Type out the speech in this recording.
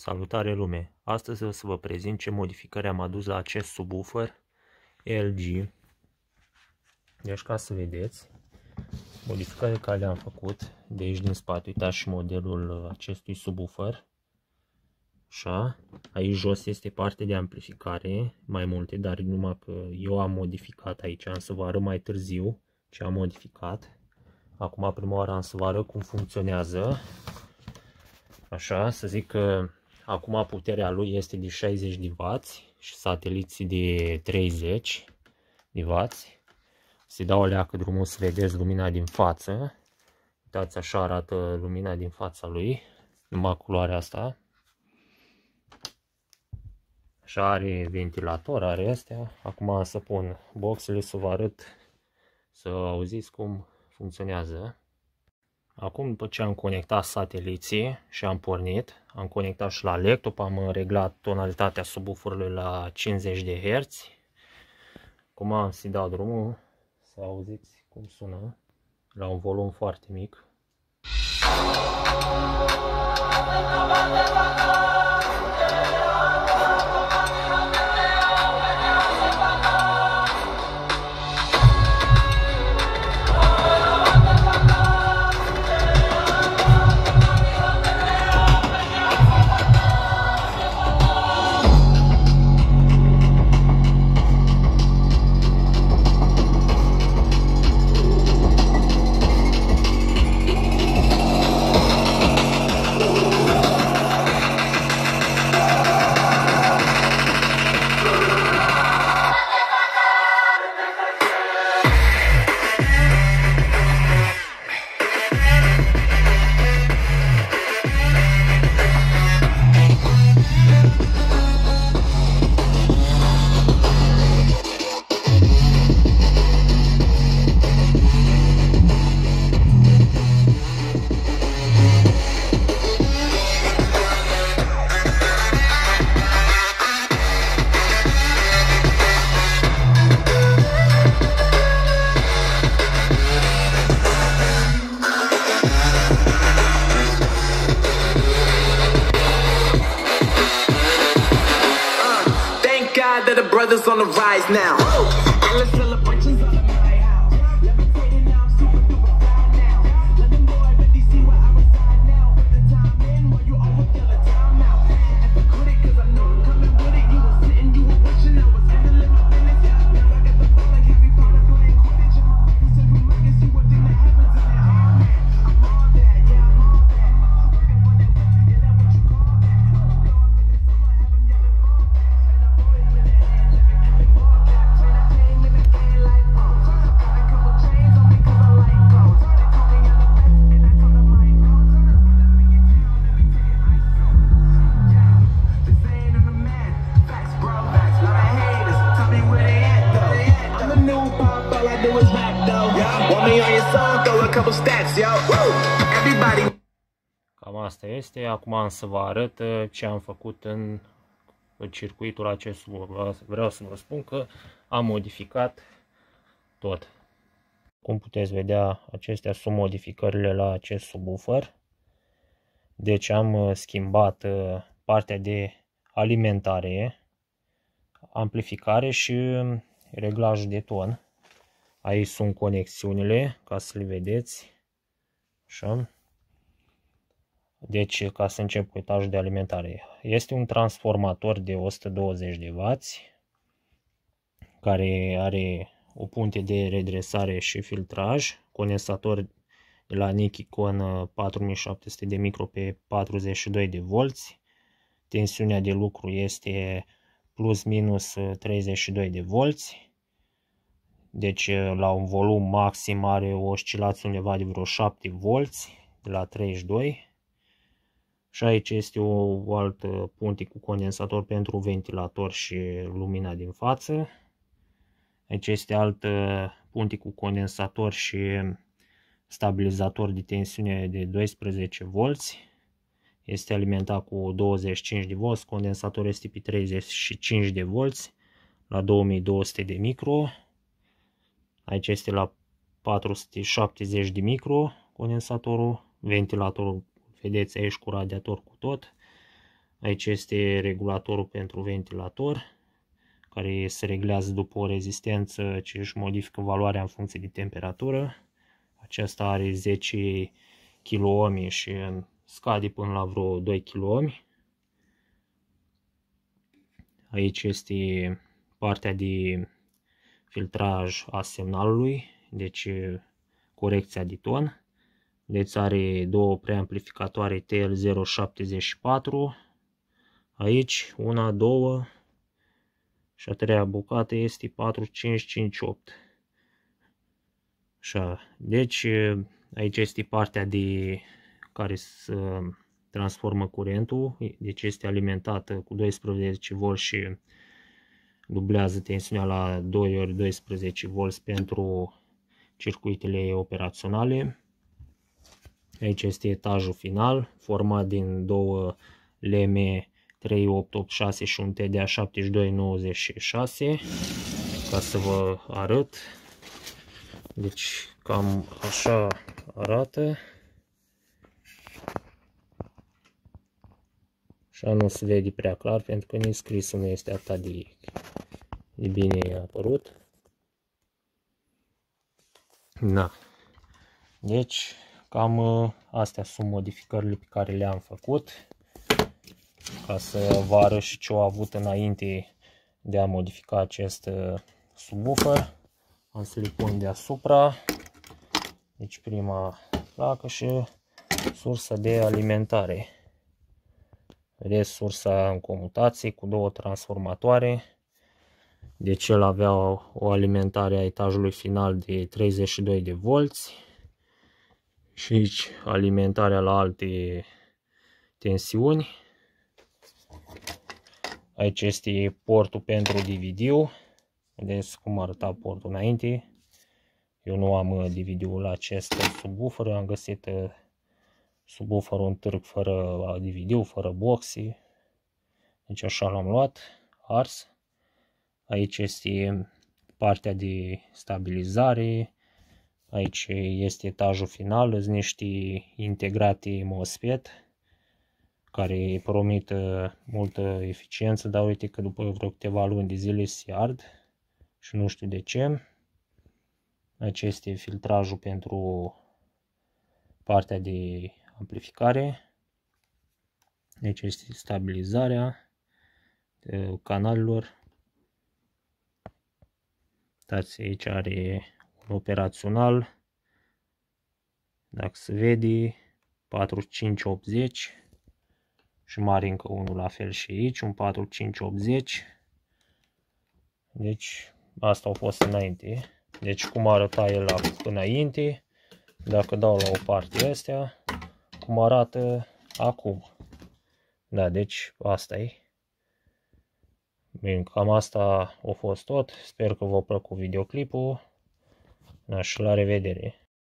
Salutare lume! Astăzi o să vă prezint ce modificări am adus la acest subwoofer LG. Deci ca să vedeți modificările care le-am făcut de aici din spate, uitați și modelul acestui subwoofer. Așa, aici jos este parte de amplificare, mai multe, dar numai că eu am modificat aici, am să vă arăt mai târziu ce am modificat. Acum prima oară am să vă arăt cum funcționează. Așa, să zic că acum puterea lui este de 60 de W și sateliții de 30 de W. Se dau o leacă drumul să vedeți lumina din față. Uitați, așa arată lumina din fața lui, numai culoarea asta. Așa, are ventilator, are astea. Acum să pun boxele să vă arăt, să auziți cum funcționează. Acum, după ce am conectat sateliții și am pornit, am conectat și la laptop, am reglat tonalitatea subwooferului la 50 de Hz. Acum am să-i dau drumul să auziți cum sună la un volum foarte mic. That the brothers on the rise now. Endless celebrations all in my house. Levitating now, I'm super duper fly now. Let them boy really see where I reside now. Put the time in while you always tell a time out. And the critic, cause I know I'm coming with it. You were sitting, you were watching, I was handling my business. Now I got the ball like Harry Potter playing Quidditch. And my business is from I can see what thing that happens in there. Oh man, I'm all that, yeah, I'm all that. Working for that, yeah, that what you call that. Blow up in the summer, have them yelling fall back. And I'm always been that ass like an epic ball cap. Turn that chain in the game like oh. Got a couple chains on me cause I like gold. They call me on the best and I told them I ain't no turn. Let me in town, let me tell you I so. Yeah, this ain't on the man. Facts, bro, facts. Lot of haters, tell me where they at though. I'm the new pop, all I do is rap though. Want me on your song, throw a couple stats, yo. Woo! Everybody. Cam asta este. Acum am să vă arăt ce am făcut în circuitul acesta. Vreau să vă spun că am modificat tot. Cum puteți vedea, acestea sunt modificările la acest subwoofer. Deci am schimbat partea de alimentare, amplificare și reglaj de ton. Aici sunt conexiunile, ca să le vedeți. Așa. Deci, ca să încep cu etajul de alimentare, este un transformator de 120 de W care are o punte de redresare și filtraj, condensator de la Nikon 4700 de micro pe 42 de volți. Tensiunea de lucru este plus minus 32 de volți. Deci la un volum maxim are o oscilație undeva de vreo 7 volți de la 32. Și aici este o altă punte cu condensator pentru ventilator și lumina din față. Aici este altă punte cu condensator și stabilizator de tensiune de 12 volți. Este alimentat cu 25 de volți, condensatorul este pe 35 de volți la 2200 de micro. Aici este la 470 de micro condensatorul, ventilatorul, vedeți aici cu radiator cu tot. Aici este regulatorul pentru ventilator, care se reglează după o rezistență ce își modifică valoarea în funcție de temperatură. Acesta are 10 kΩ și scade până la vreo 2 kΩ. Aici este partea de filtraj a semnalului, deci corecția de ton. Deci are două preamplificatoare TL074. Aici una, două și a treia bucată este 4558. Așa, deci aici este partea de care se transformă curentul, deci este alimentată cu 12V și dublează tensiunea la 2 ori 12V pentru circuitele operaționale. Aici este etajul final, format din două leme 3886 și un TDA 7296, ca să vă arăt. Deci cam așa arată. Așa nu se vede prea clar pentru că nici scrisul nu este atât de bine apărut. Da. Deci cam astea sunt modificările pe care le-am făcut, ca să vă arăt și ce au avut înainte de a modifica acest subwoofer. Am să le pun deasupra. Deci prima placă și sursa de alimentare. Vedeți, sursa în comutație cu două transformatoare. Deci el avea o alimentare a etajului final de 32 de volți. Și aici alimentarea la alte tensiuni. Aici este portul pentru DVD-ul. Vedeți cum arăta portul înainte. Eu nu am DVD-ul la acest subwoofer. Am găsit subwooferul în târg fără DVD-ul, fără boxe. Deci așa l-am luat, ars. Aici este partea de stabilizare. Aici este etajul final, sunt niște integrate MOSFET care promit multă eficiență, dar uite că după vreo câteva luni de zile se ard și nu știu de ce. Aici este filtrajul pentru partea de amplificare. Aici este stabilizarea canalelor. Uitați, aici are un operațional, dacă se vede, 4580 și mai are încă unul la fel și aici, un 4580. Deci asta a fost înainte. Deci cum arăta el înainte, dacă dau la o parte astea, cum arată acum. Da, deci asta e. Bine, cam asta a fost tot. Sper că v-a plăcut videoclipul. Da, și la revedere!